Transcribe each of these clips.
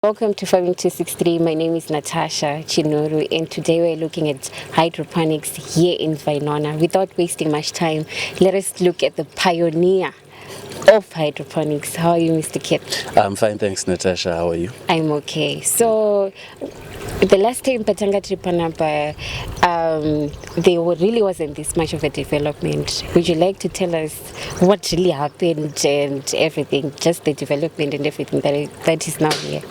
Welcome to Farming 263. My name is Natasha Chinoru, and today we're looking at hydroponics here in Vainona. Without wasting much time, let us look at the pioneer of hydroponics. How are you, Mr. Kit? I'm fine, thanks, Natasha. How are you? I'm okay. So, the last time Patanga Tripanapa, there really wasn't this much of a development. Would you like to tell us what really happened and everything, just the development and everything that is now here?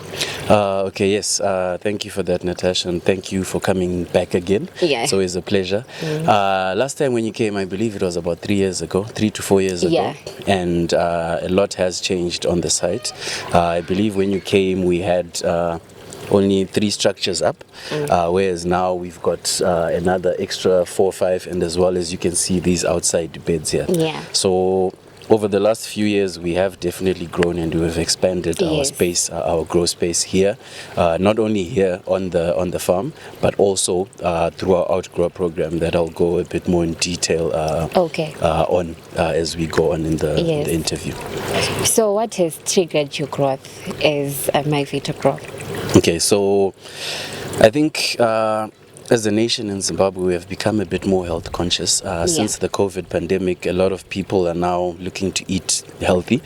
Okay, yes. Thank you for that, Natasha, and thank you for coming back again. Yeah. It's always a pleasure. Last time when you came, I believe it was about 3 years ago, 3 to 4 years ago. Yeah. And a lot has changed on the site. I believe when you came, we had only 3 structures up, whereas now we've got another extra 4 or 5, and as well as you can see these outside beds here. Yeah. So over the last few years, we have definitely grown and we have expanded our Yes. space, our grow space here, not only here on the farm, but also through our outgrow program that I'll go a bit more in detail on as we go on in the interview. So what has triggered your growth as my Vitagrow? Okay, so I think as a nation in Zimbabwe, we have become a bit more health conscious. Since the COVID pandemic, a lot of people are now looking to eat healthy.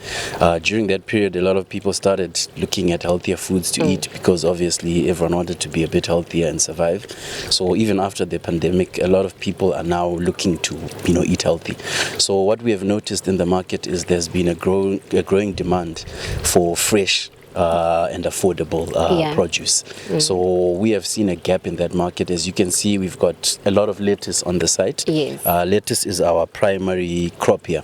During that period, a lot of people started looking at healthier foods to eat because obviously everyone wanted to be a bit healthier and survive. So even after the pandemic, a lot of people are now looking to eat healthy. So what we have noticed in the market is there's been a growing demand for fresh and affordable produce. So we have seen a gap in that market. As you can see, we've got a lot of lettuce on the site. Yes. Lettuce is our primary crop here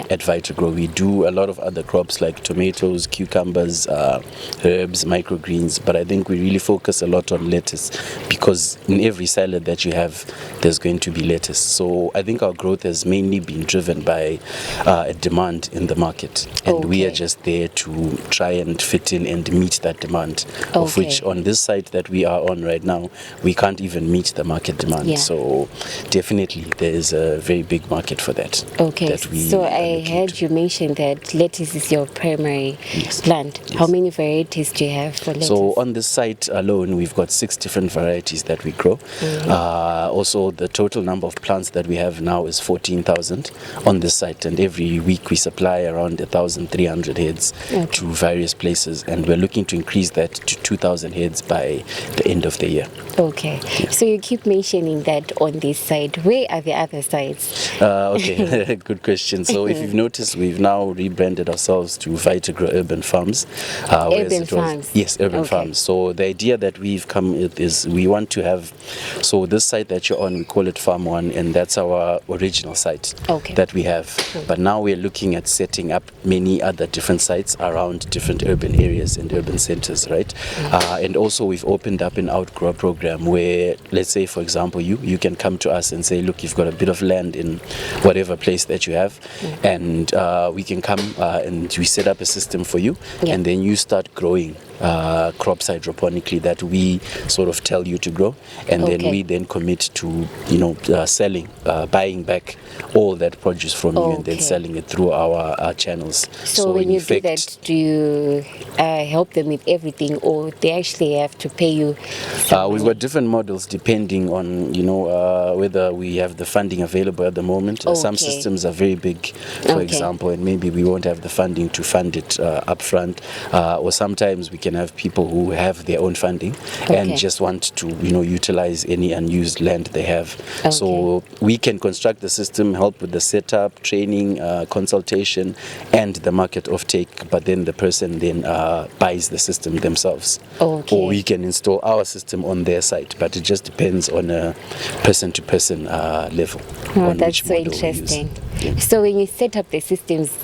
at Vitagrow. We do a lot of other crops like tomatoes, cucumbers, herbs, microgreens, but I think we really focus a lot on lettuce because in every salad that you have, there's going to be lettuce. So I think our growth has mainly been driven by a demand in the market, and we are just there to try and fit in and meet that demand, of which on this site that we are on right now, we can't even meet the market demand. So definitely there is a very big market for that. So I heard you mention that lettuce is your primary plant. How many varieties do you have for lettuce? So on this site alone, we've got 6 different varieties that we grow. Also, the total number of plants that we have now is 14,000 on this site, and every week we supply around 1,300 heads to various places, and we're looking to increase that to 2,000 heads by the end of the year. So you keep mentioning that on this side. Where are the other sites? Good question. So if you've noticed, we've now rebranded ourselves to Vitagrow Urban Farms. Urban Farms? Yes, Urban Farms. So the idea that we've come with is we want to have, so this site that you're on, we call it Farm 1, and that's our original site that we have. But now we're looking at setting up many other different sites around different urban areas and urban centers, right? And also we've opened up an outgrow program where, let's say, for example, you can come to us and say, look, you've got a bit of land in whatever place that you have, and we can come and we set up a system for you, and then you start growing crops hydroponically that we sort of tell you to grow, and then we then commit to selling, buying back all that produce from you and then selling it through our channels. So when you do that, do you help them with everything, or they actually have to pay you? We've got different models depending on whether we have the funding available at the moment. Some systems are very big, for example, and maybe we won't have the funding to fund it upfront, or sometimes we can have people who have their own funding and just want to utilize any unused land they have. So we can construct the system, help with the setup, training, consultation, and the market offtake, but then the person then buys the system themselves, or we can install our system on their site, but it just depends on a person-to-person level. That's so interesting. So when you set up the systems,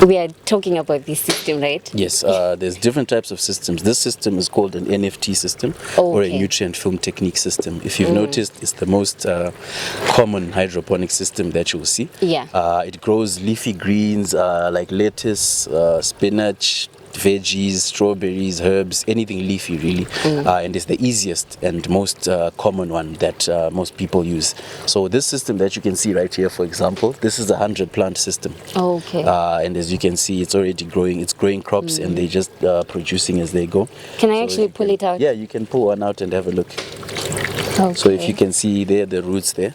we are talking about this system, right? Yes, there's different types of systems. This system is called an NFT system or a nutrient film technique system. If you've noticed, it's the most common hydroponic system that you'll see. It grows leafy greens like lettuce, spinach, veggies, strawberries, herbs, anything leafy really, and it's the easiest and most common one that most people use. So this system that you can see right here, for example, this is a 100 plant system. Okay. And as you can see, it's already growing. It's growing crops, and they're just producing as they go. Can I actually pull it out? Yeah, you can pull one out and have a look. Okay. So if you can see there, the roots there.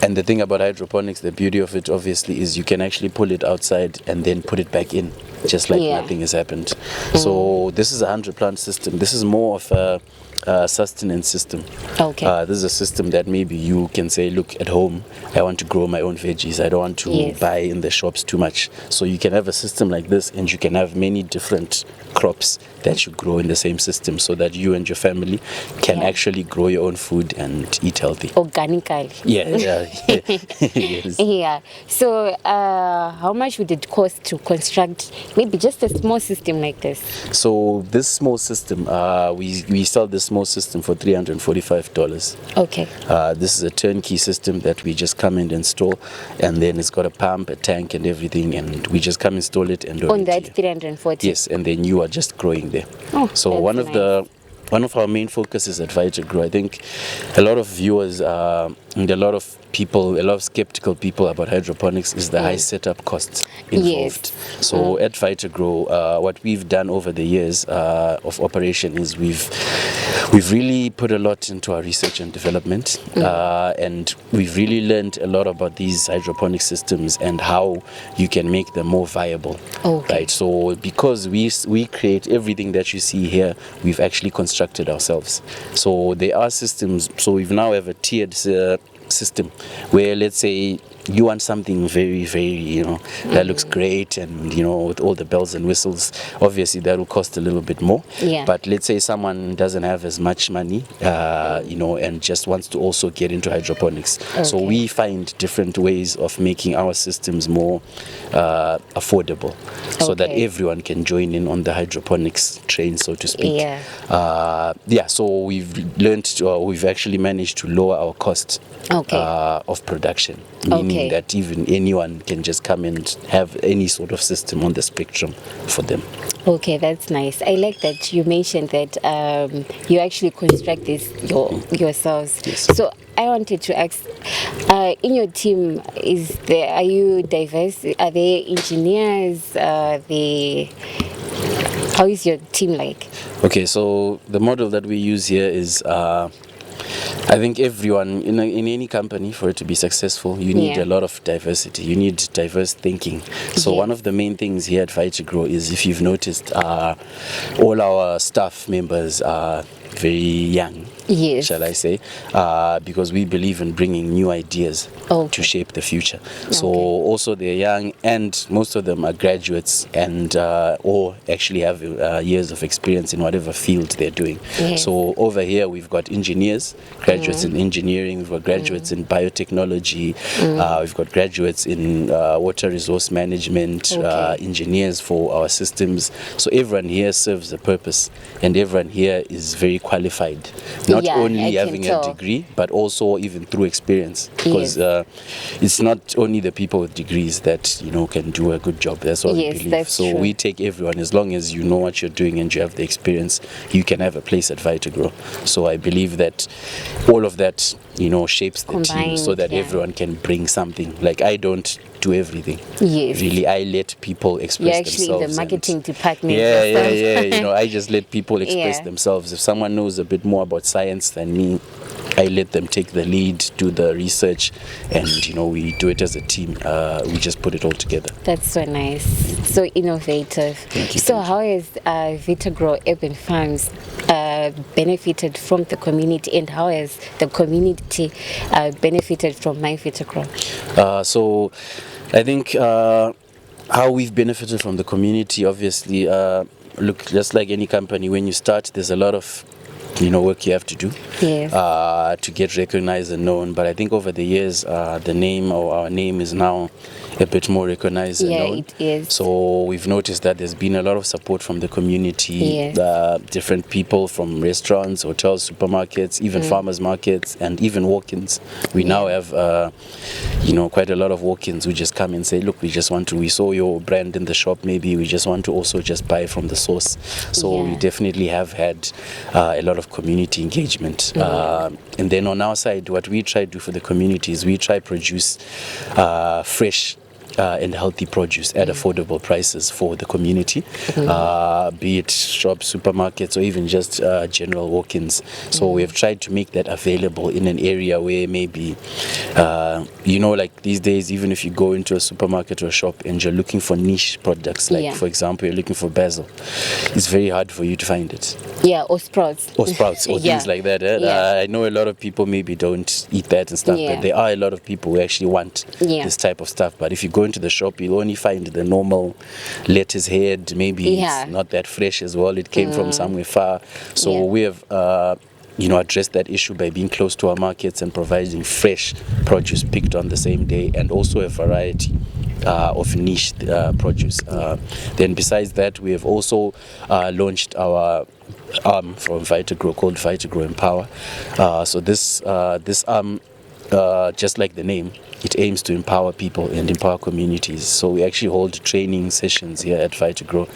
And the thing about hydroponics, the beauty of it obviously is you can actually pull it outside and then put it back in, just like nothing has happened. So this is a 100 plant system. This is more of a sustenance system. Okay. This is a system that maybe you can say, look, at home, I want to grow my own veggies. I don't want to buy in the shops too much. So you can have a system like this, and you can have many different crops that you grow in the same system, so that you and your family can actually grow your own food and eat healthy. Organically. Yes. Yeah. So how much would it cost to construct maybe just a small system like this? So this small system, we sell this small system for $345. Okay. This is a turnkey system that we just come and install, and then it's got a pump, a tank, and everything, and we just come install it and on that 340. Yes, and then you are just growing there. So one of our main focuses at Vitagrow, I think a lot of viewers and a lot of skeptical people about hydroponics is the high setup costs involved. So at Vitagrow, what we've done over the years of operation is we've really put a lot into our research and development, and we've really learned a lot about these hydroponic systems and how you can make them more viable. Right. So because we create everything that you see here, we've actually constructed ourselves. So there are systems. So we've now have a tiered system where, let's say, you want something very, very, that looks great, and with all the bells and whistles, obviously that will cost a little bit more. But let's say someone doesn't have as much money, and just wants to also get into hydroponics. So we find different ways of making our systems more affordable, so that everyone can join in on the hydroponics train, so to speak. So we've actually managed to lower our cost of production, meaning that even anyone can just come and have any sort of system on the spectrum for them. Okay, that's nice. I like that you mentioned that you actually construct this yourselves. Yes. So I wanted to ask, in your team, are you diverse? Are there engineers? How is your team like? Okay, so the model that we use here is I think everyone in any company, for it to be successful, you need a lot of diversity. You need diverse thinking. So one of the main things here at Vitagrow is, if you've noticed, all our staff members are very young, shall I say, because we believe in bringing new ideas to shape the future. So also they're young, and most of them are graduates and or actually have years of experience in whatever field they're doing. So over here we've got engineers, graduates in engineering, we've got graduates in biotechnology, we've got graduates in water resource management, engineers for our systems. So everyone here serves a purpose, and everyone here is very qualified, not only having a degree, but also even through experience, because it's not only the people with degrees that can do a good job. That's what we believe. So we take everyone. As long as you know what you're doing and you have the experience, you can have a place at Vitagrow. So I believe that all of that shapes the team, so that everyone can bring something. Like, I don't do everything. Really, I let people express themselves. You're actually in the marketing department. I just let people express themselves. If someone knows a bit more about science than me, I let them take the lead, do the research, and we do it as a team. We just put it all together. That's so nice, so innovative. Thank you. So how has Vitagrow Urban Farms benefited from the community, and how has the community benefited from my Vitagrow? So I think how we've benefited from the community, obviously, look, just like any company, when you start, there's a lot of work you have to do to get recognized and known. But I think over the years, the name or our name is now a bit more recognized and known. It is. So we've noticed that there's been a lot of support from the community, different people from restaurants, hotels, supermarkets, even farmers markets, and even walk-ins. We now have, quite a lot of walk-ins who just come and say, look, we saw your brand in the shop, maybe we just want to also just buy from the source. So we definitely have had a lot of community engagement. And then on our side, what we try to do for the community is we try to produce fresh and healthy produce at affordable prices for the community, be it shops, supermarkets, or even just general walk-ins. So we have tried to make that available in an area where maybe, like these days, even if you go into a supermarket or a shop and you're looking for niche products, like for example, you're looking for basil, it's very hard for you to find it. Or sprouts. Or things like that. I know a lot of people maybe don't eat that and stuff, but there are a lot of people who actually want this type of stuff. But if you go into the shop, you'll only find the normal lettuce head. Maybe it's not that fresh as well. It came from somewhere far. So we have addressed that issue by being close to our markets and providing fresh produce picked on the same day, and also a variety of niche produce. Then besides that, we have also launched our arm from Vitagrow called Vitagrow Empower. So this arm, just like the name, it aims to empower people and empower communities. So we actually hold training sessions here at Vitagrow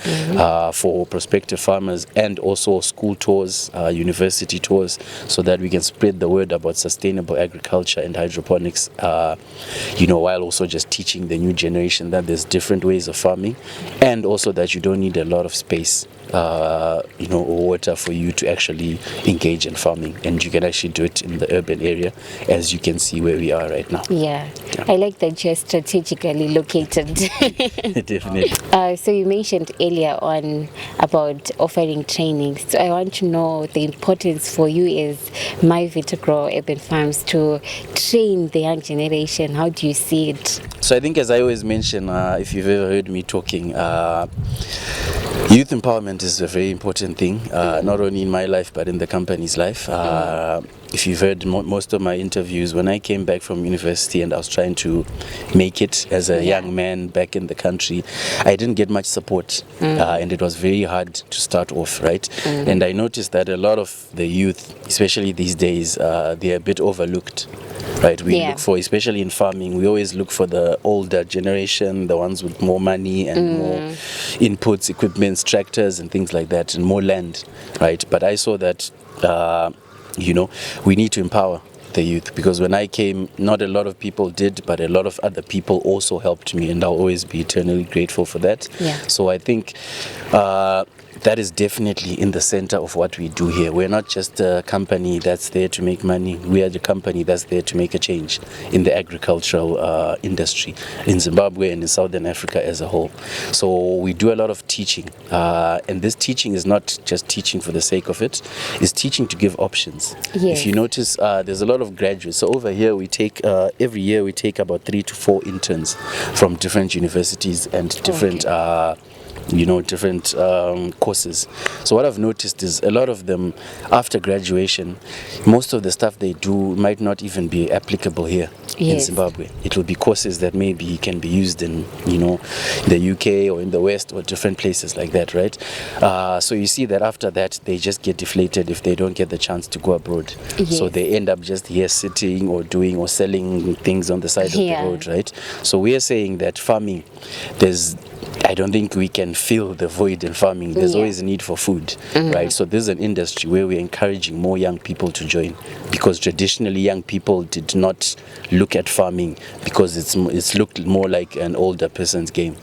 for prospective farmers, and also school tours, university tours, so that we can spread the word about sustainable agriculture and hydroponics, while also just teaching the new generation that there's different ways of farming, and also that you don't need a lot of space or water for you to actually engage in farming, and you can actually do it in the urban area, as you can see where we are right now. I like that you're strategically located. Definitely. So you mentioned earlier on about offering training. So I want to know the importance for you as My Vitagrow Urban Farms to train the young generation. How do you see it? So I think, as I always mention, if you've ever heard me talking, youth empowerment is a very important thing, not only in my life but in the company's life. If you've heard most of my interviews, when I came back from university and I was trying to make it as a young man back in the country, I didn't get much support, and it was very hard to start off, right? And I noticed that a lot of the youth, especially these days, they're a bit overlooked. Right, we look for, especially in farming, we always look for the older generation, the ones with more money and more inputs, equipments, tractors and things like that, and more land, right? But I saw that, we need to empower the youth, because when I came, not a lot of people did, but a lot of other people also helped me, and I'll always be eternally grateful for that. So I think that is definitely in the center of what we do here. We're not just a company that's there to make money. We are the company that's there to make a change in the agricultural industry in Zimbabwe and in Southern Africa as a whole. So we do a lot of teaching, and this teaching is not just teaching for the sake of it. It's teaching to give options. If you notice, there's a lot of graduates. So over here we take, every year we take about 3 to 4 interns from different universities and different different courses. So what I've noticed is a lot of them, after graduation, most of the stuff they do might not even be applicable here in Zimbabwe. It will be courses that maybe can be used in the UK or in the West or different places like that, right? So you see that after that they just get deflated if they don't get the chance to go abroad. So they end up just here sitting or doing or selling things on the side of the road, right? So we are saying that farming, I don't think we can fill the void in farming. There's always a need for food, right? So this is an industry where we're encouraging more young people to join, because traditionally young people did not look at farming because it's looked more like an older person's game.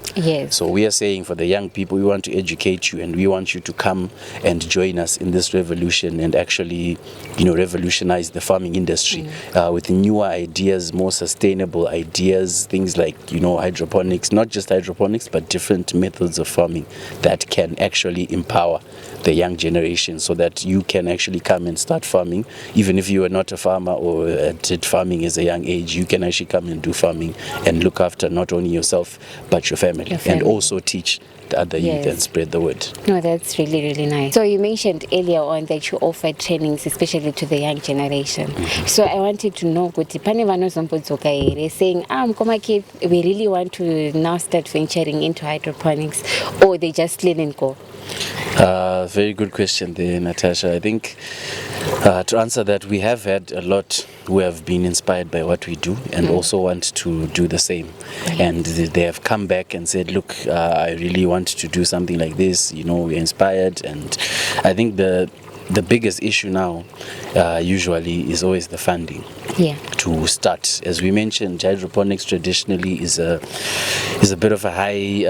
So we are saying, for the young people, we want to educate you, and we want you to come and join us in this revolution and actually, revolutionize the farming industry with newer ideas, more sustainable ideas, things like, hydroponics, not just hydroponics, but different methods of farming that can actually empower the young generation, so that you can actually come and start farming. Even if you are not a farmer or did farming as a young age, you can actually come and do farming and look after not only yourself but your family, and also teach the other youth and spread the word. No, that's really, really nice. So you mentioned earlier on that you offer trainings, especially to the young generation. So I wanted to know, saying, we really want to now start venturing into hydroponics, or they just let it go? Very good question there, Natasha. I think to answer that, we have had a lot who have been inspired by what we do and also want to do the same. And they have come back and said, look, I really want to do something like this. We're inspired. And I think the biggest issue now usually is always the funding to start. As we mentioned, hydroponics traditionally is a bit of a high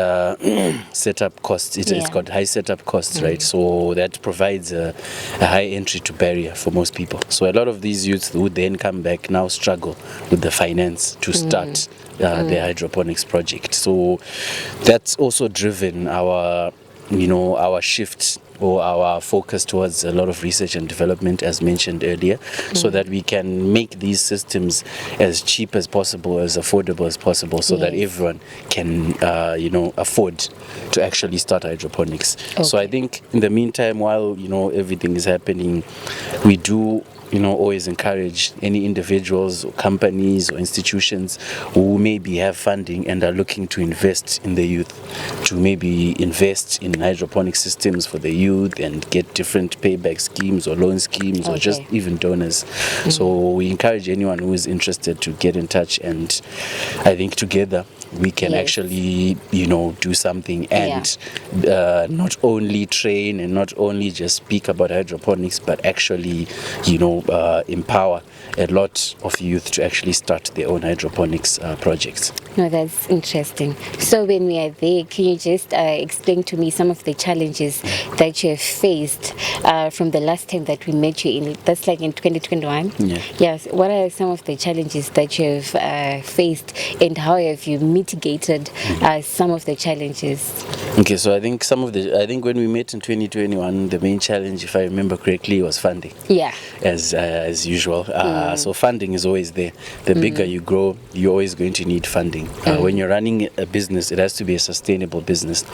setup cost. It's got high setup costs, right? So that provides a high entry to barrier for most people. So a lot of these youths who then come back now struggle with the finance to start their hydroponics project. So that's also driven our shift or our focus towards a lot of research and development, as mentioned earlier, so that we can make these systems as cheap as possible, as affordable as possible, so that everyone can, afford to actually start hydroponics. So I think in the meantime, while, everything is happening, we do always encourage any individuals or companies or institutions who maybe have funding and are looking to invest in the youth, to maybe invest in hydroponic systems for the youth and get different payback schemes or loan schemes or just even donors. So we encourage anyone who is interested to get in touch, and I think together we can actually, do something and not only train and not only just speak about hydroponics, but actually, empower a lot of youth to actually start their own hydroponics projects. No, that's interesting. So when we are there, can you just explain to me some of the challenges that you have faced from the last time that we met you in, that's like in 2021? Yes. What are some of the challenges that you have faced, and how have you mitigated some of the challenges? Okay, so I think when we met in 2021, the main challenge, if I remember correctly, was funding. Yeah. As usual. So funding is always there. The bigger you grow, you're always going to need funding. When you're running a business, it has to be a sustainable business.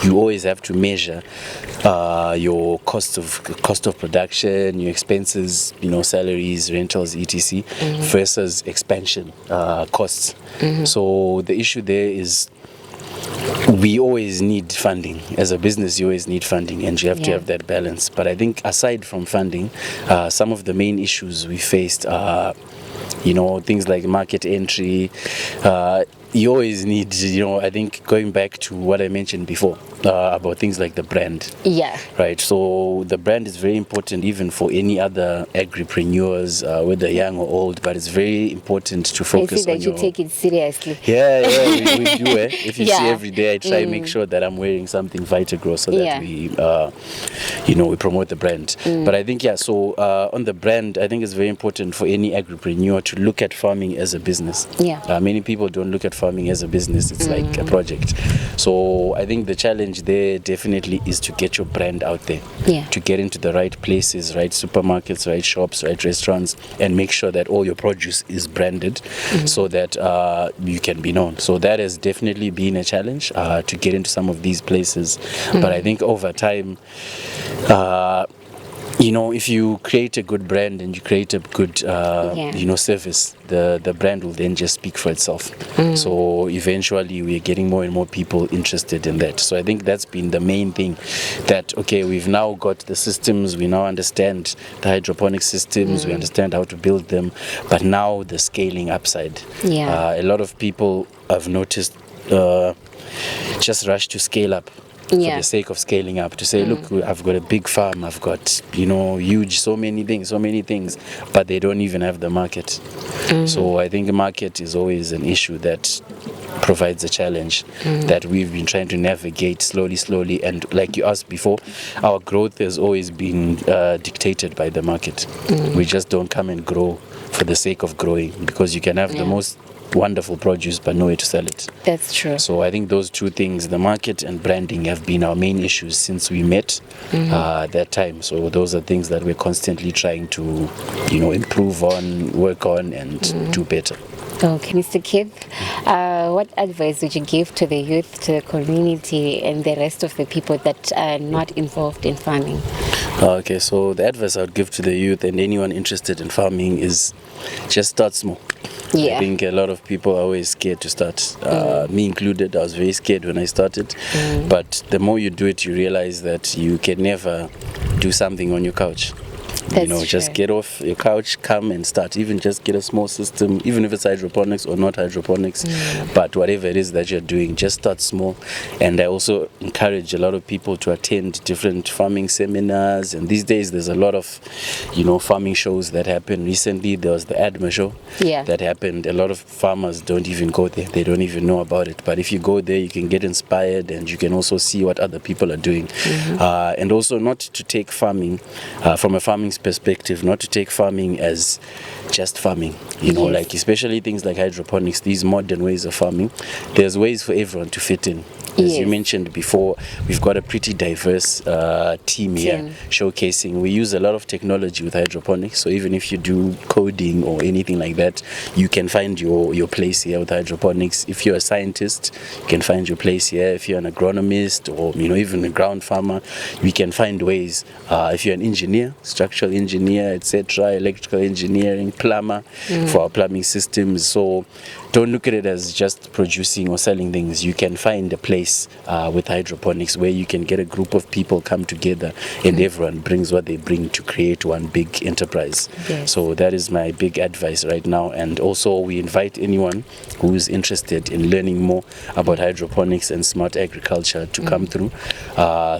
You always have to measure your cost of production, your expenses, salaries, rentals, etc., versus expansion costs. So the issue there is, we always need funding. As a business, you always need funding, and you have to have that balance. But I think aside from funding, some of the main issues we faced are, things like market entry. You always need, I think going back to what I mentioned before about things like the brand. Yeah. Right. So the brand is very important even for any other agripreneurs, whether young or old, but it's very important to focus on. I see that you take it seriously. Yeah, we do. If you see every day, I try and make sure that I'm wearing something Vitagrow so that we promote the brand. But I think, so on the brand, I think it's very important for any agripreneur to look at farming as a business. Yeah. Many people don't look at farming as a business. It's like a project. So I think the challenge there definitely is to get your brand out there, to get into the right places, right supermarkets, right shops, right restaurants, and make sure that all your produce is branded so that you can be known. So that has definitely been a challenge to get into some of these places. But I think over time, if you create a good brand and you create a good, service, the brand will then just speak for itself. So eventually we're getting more and more people interested in that. So I think that's been the main thing, that, we've now got the systems, we now understand the hydroponic systems, we understand how to build them, but now the scaling upside. A lot of people I've noticed just rush to scale up. For the sake of scaling up, to say, look, I've got a big farm, I've got, huge, so many things, but they don't even have the market. So I think the market is always an issue that provides a challenge that we've been trying to navigate slowly. And like you asked before, our growth has always been dictated by the market. We just don't come and grow for the sake of growing, because you can have the most wonderful produce but nowhere to sell it. That's true. So I think those two things, the market and branding, have been our main issues since we met that time. So those are things that we're constantly trying to, improve on, work on, and do better. Okay, Mr. Keith, what advice would you give to the youth, to the community, and the rest of the people that are not involved in farming? Okay, so the advice I would give to the youth and anyone interested in farming is just start small. Yeah. I think a lot of people are always scared to start. Me included, I was very scared when I started. But the more you do it, you realize that you can never do something on your couch. That's just true. get off your couch, come and start. Even just get a small system, even if it's hydroponics or not hydroponics. But whatever it is that you're doing, just start small. And I also encourage a lot of people to attend different farming seminars. And these days, there's a lot of, farming shows that happen. Recently, there was the ADMA show that happened. A lot of farmers don't even go there. They don't even know about it. But if you go there, you can get inspired and you can also see what other people are doing. And also not to take farming from a farming perspective, not to take farming as just farming, like especially things like hydroponics, these modern ways of farming. There's ways for everyone to fit in. As you mentioned before, we've got a pretty diverse team here showcasing. We use a lot of technology with hydroponics, so even if you do coding or anything like that, you can find your place here with hydroponics. If you're a scientist, you can find your place here. If you're an agronomist or even a ground farmer, we can find ways. If you're an engineer, structural engineer, etc., electrical engineering, plumber for our plumbing systems. So don't look at it as just producing or selling things. You can find a place with hydroponics where you can get a group of people come together and everyone brings what they bring to create one big enterprise. So that is my big advice right now. And also we invite anyone who's interested in learning more about hydroponics and smart agriculture to come through,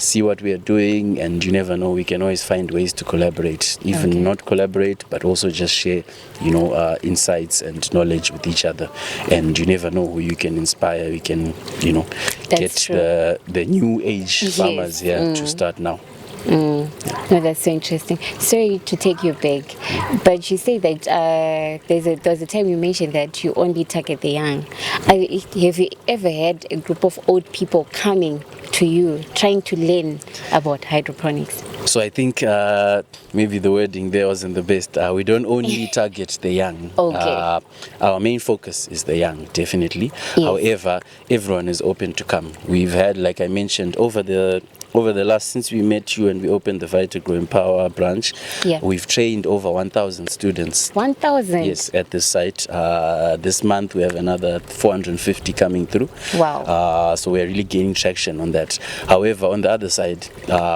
see what we are doing, and you never know, we can always find ways to collaborate, even not collaborate, but also just share, insights and knowledge with each other. And you never know who you can inspire. We can, get the new age farmers here to start now. No, that's so interesting. Sorry to take you back, but you say that there was a time you mentioned that you only target the young. Have you ever had a group of old people coming to you trying to learn about hydroponics? So I think maybe the wording there wasn't the best. We don't only target the young. Our main focus is the young, definitely. However, everyone is open to come. We've had, like I mentioned, over the last, since we met you and we opened the Vitagrow Empower branch, we've trained over 1,000 students. 1,000? Yes, at this site. This month we have another 450 coming through. Wow. So we're really gaining traction on that. However, on the other side,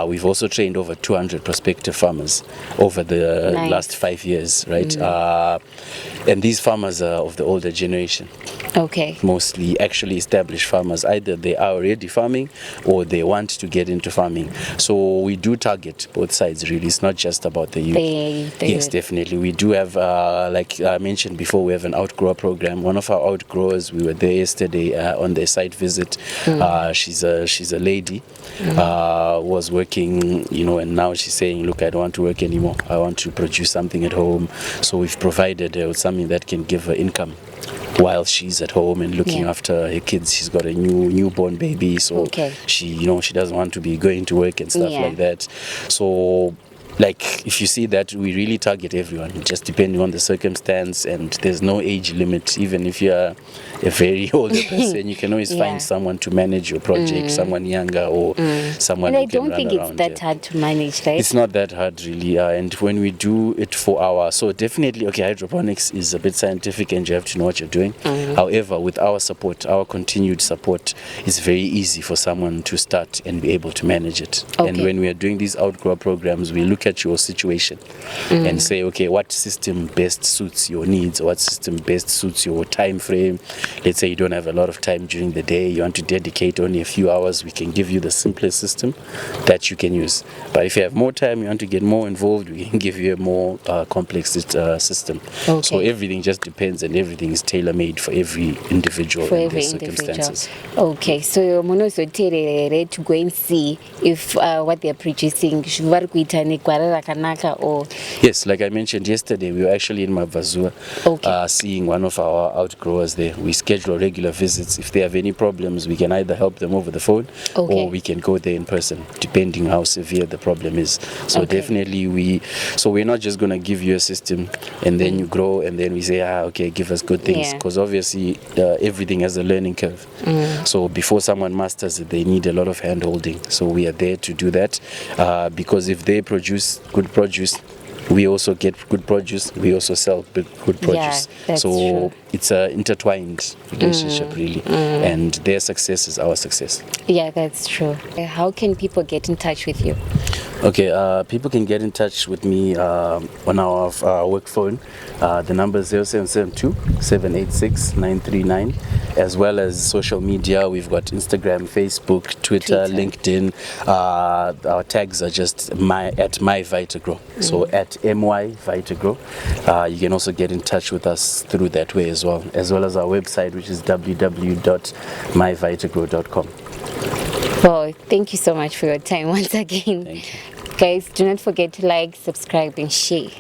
we've also trained over 200 prospective farmers over the last 5 years, right? And these farmers are of the older generation. Mostly actually established farmers. Either they are already farming or they want to get into farming. So we do target both sides, really. It's not just about the youth. Yes, definitely. We do have, like I mentioned before, we have an outgrow program. One of our outgrowers, we were there yesterday on their site visit. She's a lady, was working, and now she's saying, look, I don't want to work anymore. I want to produce something at home. So we've provided her with something that can give her income while she's at home and looking after her kids. She's got a newborn baby, so she doesn't want to be going to work and stuff like that. So like, if you see that, we really target everyone, just depending on the circumstance, and there's no age limit. Even if you're a very older person, you can always find someone to manage your project, someone younger or someone who can run around. And I don't think it's that hard to manage, right? It's not that hard, really. And when we do it for so definitely, hydroponics is a bit scientific and you have to know what you're doing. However, with our support, our continued support, it's very easy for someone to start and be able to manage it. And when we are doing these outgrow programs, we look at your situation and say, what system best suits your needs, or what system best suits your time frame. Let's say you don't have a lot of time during the day, you want to dedicate only a few hours, we can give you the simplest system that you can use. But if you have more time, you want to get more involved, we can give you a more complex system. So everything just depends, and everything is tailor-made for every individual and their circumstances. So Mono so to go and see if what they're producing, Marera Kanaka or... Yes, like I mentioned yesterday, we were actually in Mavazua seeing one of our outgrowers there. We schedule regular visits. If they have any problems, we can either help them over the phone or we can go there in person, depending how severe the problem is. So definitely we're not just going to give you a system and then you grow and then we say, okay, give us good things. Because obviously everything has a learning curve. So before someone masters it, they need a lot of hand holding. So we are there to do that because if they produce good produce, we also get good produce, we also sell good produce. So it's an intertwined relationship really, and their success is our success. Yeah, that's true. How can people get in touch with you? Okay, people can get in touch with me on our work phone. The number is 0772-786-939, as well as social media. We've got Instagram, Facebook, Twitter. LinkedIn. Our tags are just at my Vitagrow. So at my Vitagrow. You can also get in touch with us through that way as well as our website, which is www.myvitagrow.com. Well, thank you so much for your time once again. Thank you. Guys, do not forget to like, subscribe, and share.